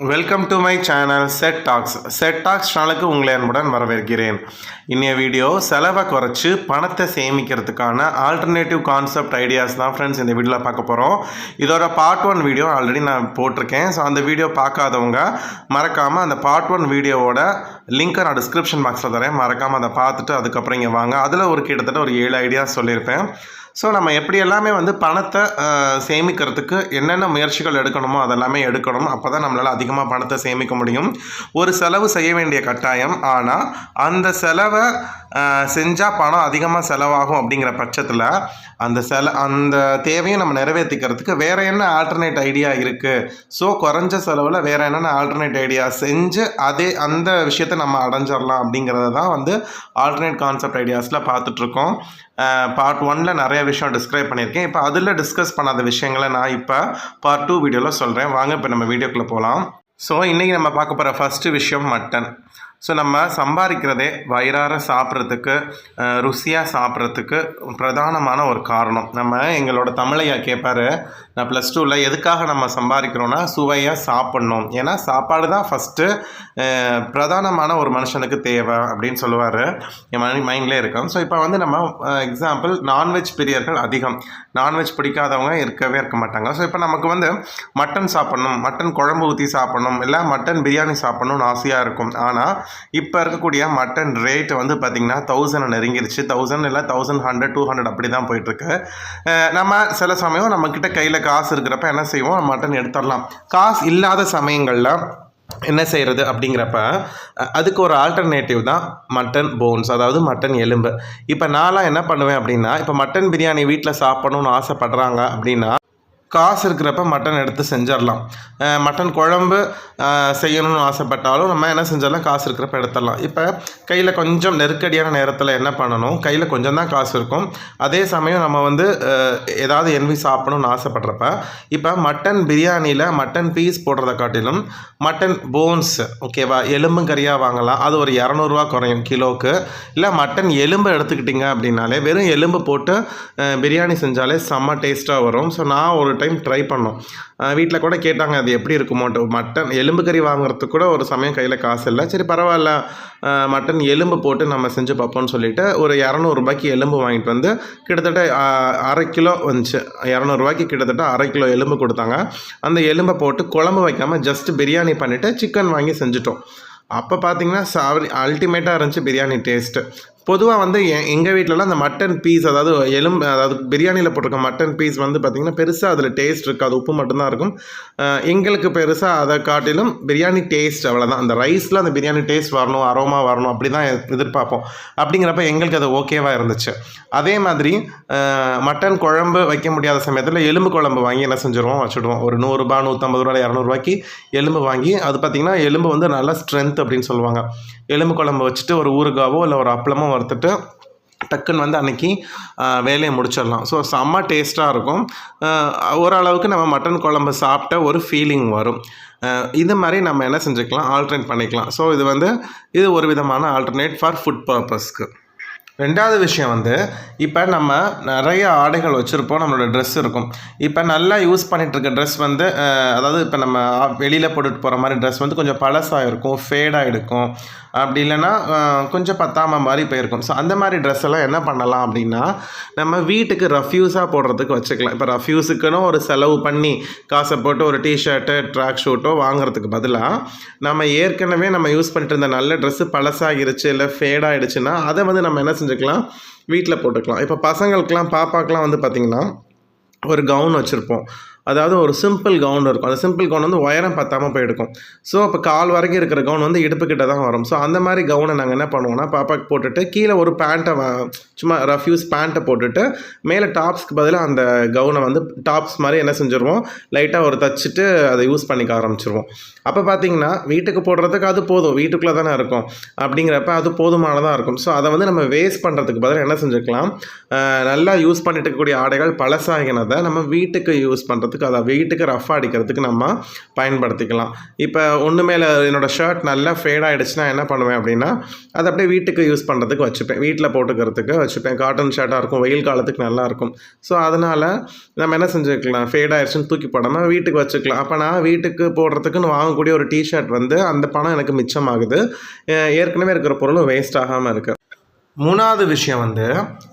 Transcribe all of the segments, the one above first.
Welcome to my channel set tax சேனலுக்கு உங்களை அன்புடன் வரவேற்கிறேன். இன்னைய வீடியோ செலவை குறைச்சி பணத்தை சேமிக்கிறதுக்கான ஆல்டர்னேட்டிவ் கான்செப்ட் ஐடியாஸ் தான் ஃப்ரெண்ட்ஸ் இந்த வீடியோவில் பார்க்க போகிறோம். இதோட பார்ட் 1 வீடியோ ஆல்ரெடி நான் போட்டிருக்கேன். ஸோ அந்த வீடியோ பார்க்காதவங்க மறக்காமல் அந்த பார்ட் 1 வீடியோவோட லிங்க்கை நான் டிஸ்கிரிப்ஷன் பாக்ஸில் தரேன். மறக்காமல் அதை பார்த்துட்டு அதுக்கப்புறம் இங்கே வாங்க. அதில் கிட்டத்தட்ட ஒரு 7 ஐடியாஸ் சொல்லியிருப்பேன். ஸோ நம்ம எப்படி எல்லாமே பணத்தை சேமிக்கிறதுக்கு என்னென்ன முயற்சிகள் எடுக்கணுமோ அதெல்லாமே எடுக்கணும். அப்போ தான் நம்மளால் அதிகமாக பணத்தை சேமிக்க முடியும். ஒரு செலவு செய்ய வேண்டிய கட்டாயம், ஆனால் அந்த செலவை செஞ்சால் பணம் அதிகமாக செலவாகும் அப்படிங்கிற பட்சத்தில் அந்த தேவையை நம்ம நிறைவேற்றிக்கிறதுக்கு வேறு என்ன ஆல்டர்னேட் ஐடியா இருக்குது. ஸோ குறைஞ்ச செலவில் வேறு என்னென்ன ஆல்டர்னேட் ஐடியா செஞ்சு அந்த விஷயத்தை நம்ம அடைஞ்சிடலாம் அப்படிங்கிறத தான் ஆல்டர்னேட் கான்செப்ட் ஐடியாஸில் பார்த்துட்ருக்கோம். பார்ட் 1ல் நிறைய விஷயம் டிஸ்கிரைப் பண்ணியிருக்கேன். இப்போ அதில் டிஸ்கஸ் பண்ணாத விஷயங்களை நான் இப்போ பார்ட் 2 வீடியோவில் சொல்கிறேன். வாங்க இப்போ நம்ம வீடியோக்குள்ளே போகலாம். ஸோ இன்றைக்கி நம்ம பார்க்க போகிற ஃபஸ்ட்டு விஷயம் மட்டன். ஸோ நம்ம சம்பாதிக்கிறதே வயிறார சாப்பிட்றதுக்கு, ருசியாக சாப்பிட்றதுக்கு பிரதானமான ஒரு காரணம். நம்ம எங்களோட தமிழையா கேட்பார், நான் +2ல் எதுக்காக நம்ம சம்பாதிக்கிறோன்னா சுவையாக சாப்பிட்ணும். ஏன்னா சாப்பாடு தான் ஃபஸ்ட்டு பிரதானமான ஒரு மனுஷனுக்கு தேவை அப்படின்னு சொல்லுவார். என் மைண்ட்லேயே இருக்கும். ஸோ இப்போ நம்ம எக்ஸாம்பிள் நான்வெஜ் பிரியர்கள் அதிகம். நான்வெஜ் பிடிக்காதவங்க இருக்கவே இருக்க மாட்டாங்க. ஸோ இப்போ நமக்கு மட்டன் சாப்பிட்ணும், மட்டன் குழம்பு ஊற்றி சாப்பிட்ணும், இல்லை மட்டன் பிரியாணி சாப்பிட்ணுன்னு ஆசையாக இருக்கும். ஆனால் இப்போ இருக்கக்கூடிய மட்டன் ரேட் பார்த்திங்கன்னா 1000 நெருங்கிருச்சு. 1000 இல்லை 1100 200 அப்படி தான் போயிட்டுருக்கு. நம்ம சில சமயம் நம்மக்கிட்ட கையில் காசு இருக்கிறப்ப என்ன செய்வோம், மட்டன் எடுத்துடலாம். காசு இல்லாத சமயங்களில் என்ன செய்கிறது அப்படிங்கிறப்ப அதுக்கு ஒரு ஆல்டர்னேட்டிவ் தான் மட்டன் போன்ஸ், அதாவது மட்டன் எலும்பு. இப்போ நான்லாம் என்ன பண்ணுவேன் அப்படின்னா, இப்போ மட்டன் பிரியாணி வீட்டில் சாப்பிடணுன்னு ஆசைப்படுறாங்க அப்படின்னா காசு இருக்கிறப்ப மட்டன் எடுத்து செஞ்சிடலாம். மட்டன் குழம்பு செய்யணும்னு ஆசைப்பட்டாலும் நம்ம என்ன செஞ்சிடலாம், காசு இருக்கிறப்ப எடுத்துடலாம். இப்போ கையில் கொஞ்சம் நெருக்கடியான நேரத்தில் என்ன பண்ணணும், கையில் கொஞ்சம் தான் காசு இருக்கும். அதே சமயம் நம்ம ஏதாவது என்வி சாப்பிடணும்னு ஆசைப்படுறப்ப இப்போ மட்டன் பிரியாணியில் மட்டன் பீஸ் போடுறத காட்டிலும் மட்டன் போன்ஸ், ஓகேவா, எலும்பு கறியாக வாங்கலாம். அது ஒரு 200 ரூபா குறையும் கிலோவுக்கு. இல்லை மட்டன் எலும்பு எடுத்துக்கிட்டிங்க அப்படின்னாலே வெறும் எலும்பு போட்டு பிரியாணி செஞ்சாலே செம்ம டேஸ்ட்டாக வரும். ஸோ நான் ஒரு டைம் ட்ரை பண்ணோம். வீட்டில் கூட கேட்டாங்க அது எப்படி இருக்குமோட்டு. மட்டன் எலும்பு கறி வாங்குறதுக்கு கூட ஒரு சமயம் கையில் காசு இல்லை. சரி பரவாயில்ல, மட்டன் எலும்பு போட்டு நம்ம செஞ்சு பார்ப்போம்னு சொல்லிட்டு ஒரு 200 ரூபாய்க்கு எலும்பு வாங்கிட்டு கிட்டத்தட்ட 1/2 கிலோ வந்துச்சு. 200 ரூபாய்க்கு கிட்டத்தட்ட 1/2 கிலோ எலும்பு கொடுத்தாங்க. அந்த எலும்பை போட்டு குழம்பு வைக்காமல் ஜஸ்ட் பிரியாணி பண்ணிவிட்டு சிக்கன் வாங்கி செஞ்சுட்டோம். அப்போ பார்த்தீங்கன்னா அல்டிமேட்டாக இருந்துச்சு பிரியாணி டேஸ்ட்டு. பொதுவாக எங்கள் வீட்டிலலாம் அந்த மட்டன் பீஸ், அதாவது பிரியாணியில் போட்டிருக்க மட்டன் பீஸ் பார்த்திங்கன்னா பெருசாக அதில் டேஸ்ட் இருக்காது, உப்பு மட்டும்தான் இருக்கும். எங்களுக்கு பெருசாக அதை காட்டிலும் பிரியாணி டேஸ்ட் அவ்வளோதான். அந்த ரைஸில் அந்த பிரியாணி டேஸ்ட் வரணும், அரோமா வரணும், அப்படி தான் எதிர்பார்ப்போம். அப்படிங்கிறப்ப எங்களுக்கு அது ஓகேவாக இருந்துச்சு. அதே மாதிரி மட்டன் குழம்பு வைக்க முடியாத சமயத்தில் எலும்பு குழம்பு வாங்கி என்ன செஞ்சுருவோம், வச்சுடுவோம். ஒரு 100 ரூபா 150 ரூபா 200 ரூபாய்க்கு எலும்பு வாங்கி, அது பார்த்திங்கன்னா எலும்பு நல்லா ஸ்ட்ரென்த் அப்படின்னு சொல்லுவாங்க. எலும்பு குழம்பு வச்சுட்டு ஒரு ஊறுகாவோ இல்லை ஒரு அப்பளமோ வறுத்துட்டு டக்குன்னு அன்றைக்கி வேலையை முடிச்சிடலாம். ஸோ செம்ம டேஸ்ட்டாக இருக்கும். ஓரளவுக்கு நம்ம மட்டன் குழம்பு சாப்பிட்ட ஒரு ஃபீலிங் வரும். இது மாதிரி நம்ம என்ன செஞ்சுக்கலாம், ஆல்டர்னேட் பண்ணிக்கலாம். ஸோ இது ஒரு விதமான ஆல்டர்னேட் ஃபார் ஃபுட் பர்பஸ்க்கு. ரெண்டாவது விஷயம் இப்போ நம்ம நிறைய ஆடைகள் வச்சுருப்போம், நம்மளோட ட்ரெஸ் இருக்கும். இப்போ நல்லா யூஸ் பண்ணிகிட்ருக்க ட்ரெஸ் அதாவது இப்போ நம்ம வெளியில் போட்டுட்டு போகிற மாதிரி ட்ரெஸ் கொஞ்சம் பழசாக இருக்கும், ஃபேடாக இருக்கும், அப்படி இல்லைன்னா கொஞ்சம் பத்தாம மாதிரி போயிருக்கும். ஸோ அந்த மாதிரி ட்ரெஸ் எல்லாம் என்ன பண்ணலாம் அப்படின்னா, நம்ம வீட்டுக்கு ரஃப்யூஸாக போடுறதுக்கு வச்சுக்கலாம். இப்போ ரஃப்யூஸுக்குன்னு ஒரு செலவு பண்ணி காசை போட்டு ஒரு டிஷர்ட்டு ட்ராக் ஷூட்டோ வாங்குறதுக்கு பதிலாக நம்ம ஏற்கனவே நம்ம யூஸ் பண்ணிட்டு இருந்த நல்ல ட்ரெஸ்ஸு பழசாகிருச்சு இல்லை ஃபேடாகிடுச்சுன்னா அதை நம்ம என்ன செஞ்சுக்கலாம், வீட்டில் போட்டுக்கலாம். இப்போ பசங்களுக்கெலாம் பாப்பாக்கெலாம் பார்த்திங்கன்னா ஒரு கவுன் வச்சுருப்போம். அதாவது ஒரு சிம்பிள் கவுன் இருக்கும். அந்த சிம்பிள் கவுன் உயரம் பத்தாமல் போயிருக்கும். ஸோ அப்போ கால் வரைக்கும் இருக்கிற கவுன் இடுப்புக்கிட்ட தான் வரும். ஸோ அந்த மாதிரி கவுனை நாங்கள் என்ன பண்ணுவோம்னா, பாப்பாக்கு போட்டுட்டு கீழே ஒரு பேண்ட்டை சும்மா ரஃப்யூஸ் பேண்ட்டை போட்டுட்டு மேலே டாப்ஸ்க்கு பதிலாக அந்த கவுனை டாப்ஸ் மாதிரி என்ன செஞ்சுருவோம், லைட்டாக ஒரு தச்சுட்டு அதை யூஸ் பண்ணிக்க ஆரம்பிச்சிருவோம். அப்போ பார்த்திங்கன்னா வீட்டுக்கு போடுறதுக்கு அது போதும், வீட்டுக்குள்ளே தானே இருக்கும். அப்படிங்கிறப்ப அது போதுமானதாக இருக்கும். ஸோ அதை நம்ம வேஸ்ட் பண்ணுறதுக்கு பதிலாக என்ன செஞ்சுக்கலாம், நல்லா யூஸ் பண்ணிட்டு இருக்கக்கூடிய ஆடைகள் பழசாகினதை நம்ம வீட்டுக்கு யூஸ் பண்ணுறதுக்கு போடுறதுக்கு, அதை வீட்டுக்கு ரஃப்பாக அடிக்கிறதுக்கு நம்ம பயன்படுத்திக்கலாம். இப்போ ஒன்று மேலே என்னோடய ஷர்ட் நல்லா ஃபேட் ஆகிடுச்சுன்னா என்ன பண்ணுவேன் அப்படின்னா, அதை அப்படியே வீட்டுக்கு யூஸ் பண்ணுறதுக்கு வச்சுப்பேன், வீட்டில் போட்டுக்கிறதுக்கு வச்சுப்பேன். காட்டன் ஷர்ட்டாக இருக்கும், வெயில் காலத்துக்கு நல்லாயிருக்கும். ஸோ அதனால் நம்ம என்ன செஞ்சுக்கலாம், ஃபேட் ஆகிடுச்சுன்னு தூக்கி போடாமல் வீட்டுக்கு வச்சுக்கலாம். அப்போ நான் வீட்டுக்கு போடுறதுக்குன்னு வாங்கக்கூடிய ஒரு டிஷர்ட் வந்து அந்த பணம் எனக்கு மிச்சமாகுது, ஏற்கனவே இருக்கிற பொருளும் வேஸ்ட் ஆகாமல் இருக்குது. மூணாவது விஷயம் வந்து,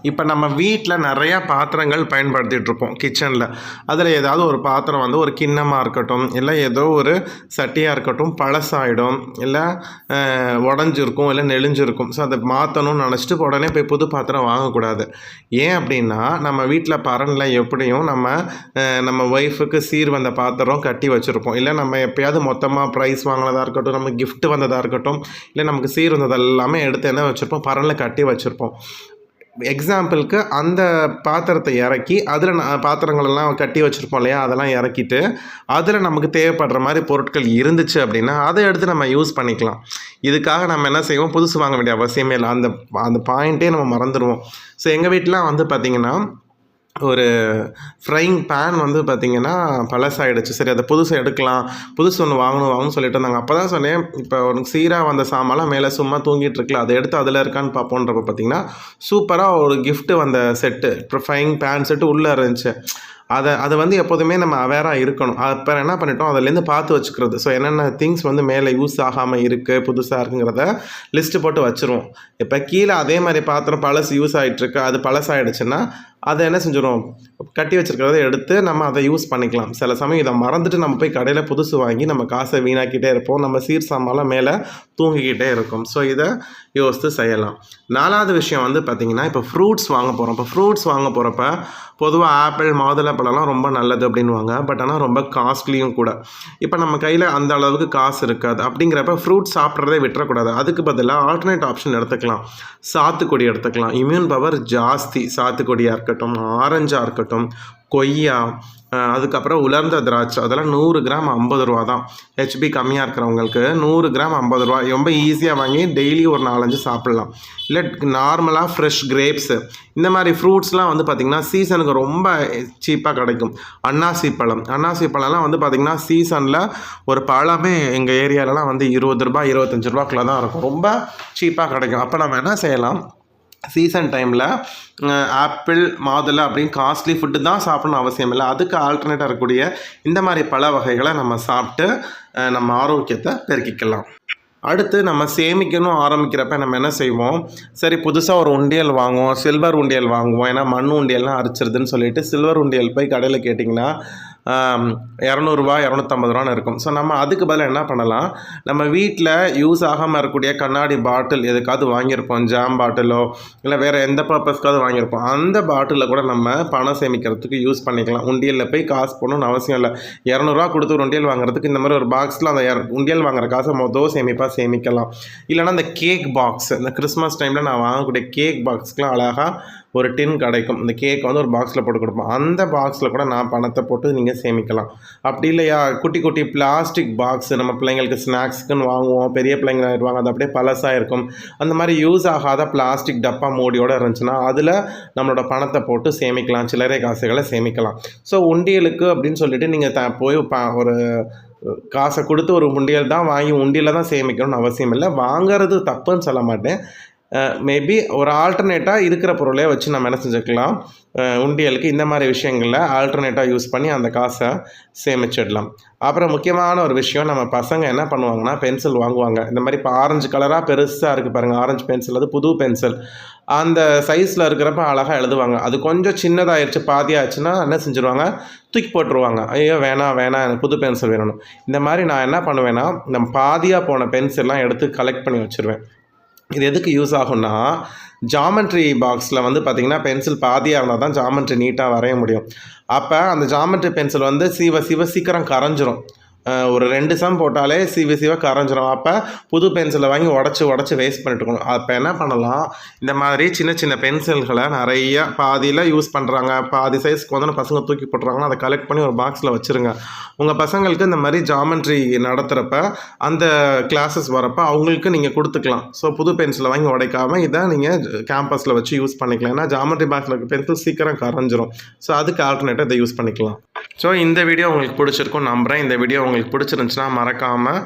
இப்போ நம்ம வீட்டில் நிறையா பாத்திரங்கள் பயன்படுத்திகிட்ருப்போம் கிச்சனில். அதில் ஏதாவது ஒரு பாத்திரம் வந்து ஒரு கிண்ணமாக இருக்கட்டும், இல்லை ஏதோ ஒரு சட்டியாக இருக்கட்டும் பழசாயிடும், இல்லை உடஞ்சிருக்கும், இல்லை நெளிஞ்சிருக்கும். ஸோ அதை மாற்றணும்னு நினச்சிட்டு உடனே போய் புது பாத்திரம் வாங்கக்கூடாது. ஏன் அப்படின்னா, நம்ம வீட்டில் பரனில் எப்படியும் நம்ம ஒய்ஃபுக்கு சீர் வந்த பாத்திரம் கட்டி வச்சுருப்போம், இல்லை நம்ம எப்போயாவது மொத்தமாக ப்ரைஸ் வாங்கினதாக இருக்கட்டும், நமக்கு கிஃப்ட் வந்ததாக இருக்கட்டும், இல்லை நமக்கு சீர் வந்தது எல்லாமே எடுத்து என்ன வச்சுருப்போம், பரனில் கட்டி வச்சுருப்போம். எக்ஸாம்பிளுக்கு அந்த பாத்திரத்தை இறக்கி அதில் பாத்திரங்களெல்லாம் கட்டி வச்சுருப்போம் இல்லையா, அதெல்லாம் இறக்கிட்டு அதில் நமக்கு தேவைப்படுற மாதிரி பொருட்கள் இருந்துச்சு அப்படின்னா அதை எடுத்து நம்ம யூஸ் பண்ணிக்கலாம். இதுக்காக நம்ம என்ன செய்வோம், புதுசு வாங்க வேண்டிய அவசியமே இல்லை. அந்த பாயிண்ட்டே நம்ம மறந்துடுவோம். ஸோ எங்கள் வீட்டிலாம் வந்து பார்த்திங்கன்னா ஒரு ஃப்ரைங் பேன் வந்து பார்த்திங்கன்னா பழசாயிடுச்சு. சரி, அதை புதுசு எடுக்கலாம், புதுசு ஒன்று வாங்கணும்னு சொல்லிட்டு இருந்தாங்க. அப்போ தான் சொன்னேன், இப்போ உனக்கு சீராக வந்த சாமான்லாம் மேலே சும்மா தூங்கிட்டு இருக்குல்ல, அதை எடுத்து அதில் இருக்கான்னு பார்ப்போன்றப்ப பார்த்திங்கன்னா சூப்பராக ஒரு கிஃப்ட்டு வந்த செட்டு, இப்போ ஃப்ரைங் பேன் செட்டு உள்ளே இருந்துச்சு. அது வந்து எப்போதுமே நம்ம அவேராக இருக்கணும். அப்போ என்ன பண்ணிட்டோம், அதிலேருந்து பார்த்து வச்சுக்கிறது. ஸோ என்னென்ன திங்ஸ் வந்து மேலே யூஸ் ஆகாமல் இருக்குது, புதுசாக இருக்குங்கிறத லிஸ்ட்டு போட்டு வச்சுருவோம். இப்போ கீழே அதே மாதிரி பாத்திரம் பழசு யூஸ் ஆகிட்டுருக்கு, அது பழசாயிடுச்சுன்னா அதை என்ன செஞ்சிடும், கட்டி வச்சுருக்கிறத எடுத்து நம்ம அதை யூஸ் பண்ணிக்கலாம். சில சமயம் இதை மறந்துட்டு நம்ம போய் கடையில் புதுசு வாங்கி நம்ம காசை வீணாக்கிட்டே இருப்போம், நம்ம சீர் சாமான்லாம் மேலே தூங்கிக்கிட்டே இருக்கும். ஸோ இதை யோசித்து செய்யலாம். நாலாவது விஷயம் வந்து பார்த்திங்கன்னா, இப்போ ஃப்ரூட்ஸ் வாங்க போகிறோம். இப்போ ஃப்ரூட்ஸ் வாங்க போகிறப்ப பொதுவாக ஆப்பிள், மாதுளப்பழம்லாம் ரொம்ப நல்லது அப்படின்வாங்க. பட் ஆனால் ரொம்ப காஸ்ட்லியும் கூட. இப்போ நம்ம கையில் அந்த அளவுக்கு காசு இருக்காது. அப்படிங்கிறப்ப ஃப்ரூட்ஸ் சாப்பிட்றதே விட்டுறக்கூடாது. அதுக்கு பதிலாக ஆல்டர்னேட் ஆப்ஷன் எடுத்துக்கலாம். சாத்துக்குடி எடுத்துக்கலாம், இம்யூன் பவர் ஜாஸ்தி. சாத்துக்குடியாக இருக்கட்டும், ஆரஞ்சாக இருக்கட்டும், கொய்யா, அதுக்கப்புறம் உலர்ந்த திராட்சை, அதெல்லாம் 100 கிராம் 50 ரூபா தான். ஹெச்பி கம்மியாக இருக்கிறவங்களுக்கு 100 கிராம் 50 ரூபா, ரொம்ப ஈஸியாக வாங்கி டெய்லி ஒரு 4-5 சாப்பிட்லாம். இல்லை நார்மலாக ஃப்ரெஷ் கிரேப்ஸு, இந்த மாதிரி ஃப்ரூட்ஸ்லாம் வந்து பார்த்திங்கன்னா சீசனுக்கு ரொம்ப சீப்பாக கிடைக்கும். அன்னாசி பழம்லாம் வந்து பார்த்திங்கன்னா சீசனில் ஒரு பழமே எங்கள் ஏரியாலலாம் வந்து 20 ரூபா 25 ரூபாக்குள்ள தான் இருக்கும், ரொம்ப சீப்பாக கிடைக்கும். அப்போ நம்ம என்ன செய்யலாம், சீசன் டைமில் ஆப்பிள், மாதுளை அப்படின்னு காஸ்ட்லி ஃபுட்டு தான் சாப்பிடணும் அவசியம் இல்லை. அதுக்கு ஆல்டர்னேட்டாக இருக்கக்கூடிய இந்த மாதிரி பழ வகைகளை நம்ம சாப்பிட்டு நம்ம ஆரோக்கியத்தை பெருக்கிக்கலாம். அடுத்து நம்ம சேமிக்கணும் ஆரம்பிக்கிறப்ப நம்ம என்ன செய்வோம், சரி புதுசாக ஒரு உண்டியல் வாங்குவோம், சில்வர் உண்டியல் வாங்குவோம். ஏன்னா மண் உண்டியல்லாம் அரிச்சிருதுன்னு சொல்லிட்டு சில்வர் உண்டியல் போய் கடையில் கேட்டிங்கன்னா 200 ரூபா 250 ரூபான்னு இருக்கும். ஸோ நம்ம அதுக்கு பதிலாக என்ன பண்ணலாம், நம்ம வீட்டில் யூஸ் ஆகாமல் இருக்கக்கூடிய கண்ணாடி பாட்டில் எதுக்காவது வாங்கியிருப்போம், ஜாம் பாட்டிலோ இல்லை வேறு எந்த பர்பஸ்க்காவது வாங்கியிருப்போம், அந்த பாட்டிலில் கூட நம்ம பணம் சேமிக்கிறதுக்கு யூஸ் பண்ணிக்கலாம். உண்டியலில் போய் காசு போடணும்னு அவசியம் இல்லை. 200 ரூபா கொடுத்து ஒரு உண்டியல் வாங்குறதுக்கு இந்த மாதிரி ஒரு பாக்ஸில் அந்த உண்டியல் வாங்குற காசை சேமிக்கலாம். இல்லைனா அந்த கேக் பாக்ஸ், இந்த கிறிஸ்மஸ் டைமில் நான் வாங்கக்கூடிய கேக் பாக்ஸ்க்கெலாம் அழகாக ஒரு டின் கிடைக்கும். இந்த கேக் வந்து ஒரு பாக்ஸில் போட்டு கொடுப்போம், அந்த பாக்ஸில் கூட நான் பணத்தை போட்டு நீங்கள் சேமிக்கலாம். அப்படி இல்லையா, குட்டி குட்டி பிளாஸ்டிக் பாக்ஸ் நம்ம பிள்ளைங்களுக்கு ஸ்நாக்ஸுக்குன்னு வாங்குவோம், பெரிய பிள்ளைங்க ஆகிடுவாங்க, அது அப்படியே பழசாக இருக்கும். அந்த மாதிரி யூஸ் ஆகாத பிளாஸ்டிக் டப்பா மூடியோடு இருந்துச்சுன்னா அதில் நம்மளோட பணத்தை போட்டு சேமிக்கலாம், சில்லறை காசுகளை சேமிக்கலாம். ஸோ உண்டியலுக்கு அப்படின்னு சொல்லிட்டு நீங்கள் போய் ஒரு காசை கொடுத்து ஒரு உண்டியல் தான் வாங்கி உண்டியலில் தான் சேமிக்கணும்னு அவசியம் இல்லை. வாங்கிறது தப்புன்னு சொல்ல மாட்டேன். மேபி ஒரு ஆல்டர்னேட்டாக இருக்கிற பொருளே வச்சு நம்ம என்ன செஞ்சுக்கலாம், உண்டியலுக்கு இந்த மாதிரி விஷயங்களில் ஆல்டர்னேட்டாக யூஸ் பண்ணி அந்த காசை சேமிச்சிடலாம். அப்புறம் முக்கியமான ஒரு விஷயம், நம்ம பசங்க என்ன பண்ணுவாங்கன்னா பென்சில் வாங்குவாங்க. இந்த மாதிரி இப்போ ஆரஞ்சு கலராக பெருசாக இருக்குது பாருங்கள், ஆரஞ்சு பென்சில், அது புது பென்சில், அந்த சைஸில் இருக்கிறப்ப அழகாக எழுதுவாங்க. அது கொஞ்சம் சின்னதாகிடுச்சு, பாதியாச்சுன்னா என்ன செஞ்சுருவாங்க, தூக்கி போட்டுருவாங்க. ஐயோ வேணாம் எனக்கு புது பென்சில் வேணும். இந்த மாதிரி நான் என்ன பண்ணுவேன்னா, நம்ம பாதியாக போன பென்சில்லாம் எடுத்து கலெக்ட் பண்ணி வச்சுருவேன். இது எதுக்கு யூஸ் ஆகும்னா, ஜாமெட்ரி பாக்ஸில் வந்து பார்த்திங்கன்னா பென்சில் பாதியாக இருந்தால் தான் ஜாமெட்ரி நீட்டாக வரைய முடியும். அப்போ அந்த ஜாமெட்ரி பென்சில் வந்து சீக்கிரம் கரைஞ்சிரும். ஒரு 2 சம் போட்டாலே சிவ கரைஞ்சிரும். அப்போ புது பென்சிலை வாங்கி உடச்சி வேஸ்ட் பண்ணிட்டு இருக்கணும். அப்போ என்ன பண்ணலாம், இந்த மாதிரி சின்ன சின்ன பென்சில்களை நிறைய பாதியில் யூஸ் பண்ணுறாங்க, பாதி சைஸ்க்கு வந்து பசங்க தூக்கி போட்டுறாங்கன்னா அதை கலெக்ட் பண்ணி ஒரு பாக்ஸில் வச்சுருங்க. உங்கள் பசங்களுக்கு இந்த மாதிரி ஜாமெட்ரி நடத்துகிறப்ப அந்த கிளாஸஸ் வரப்போ அவங்களுக்கு நீங்கள் கொடுத்துக்கலாம். ஸோ புது பென்சிலை வாங்கி உடைக்காமல் இதை நீங்கள் கேம்பஸில் வச்சு யூஸ் பண்ணிக்கலாம். ஏன்னா ஜாமெட்ரி பாக்ஸில் இருக்க பென்சில் சீக்கிரம் கரைஞ்சிரும். ஸோ அதுக்கு ஆல்டர்னேட்டாக இதை யூஸ் பண்ணிக்கலாம். ஸோ இந்த வீடியோ உங்களுக்கு பிடிச்சிருக்கும் நம்புகிறேன். இந்த வீடியோ உங்களுக்கு பிடிச்சிருந்துச்சுன்னா மறக்காமல்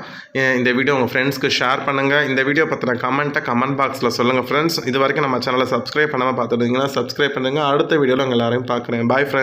இந்த வீடியோ உங்கள் ஃப்ரெண்ட்ஸ்க்கு ஷேர் பண்ணுங்கள். இந்த வீடியோ பற்றின கமெண்ட் பாக்ஸில் சொல்லுங்கள் ஃப்ரெண்ட்ஸ். இது வரைக்கும் நம்ம சேனலை சப்ஸ்கிரைப் பண்ணாமல் பார்த்துட்டு இருந்தீங்கன்னா சப்ஸ்கிரைப் பண்ணுங்கள். அடுத்த வீடியோவில் உங்கள் எல்லாரையும் பார்க்குறேன். Bye friends.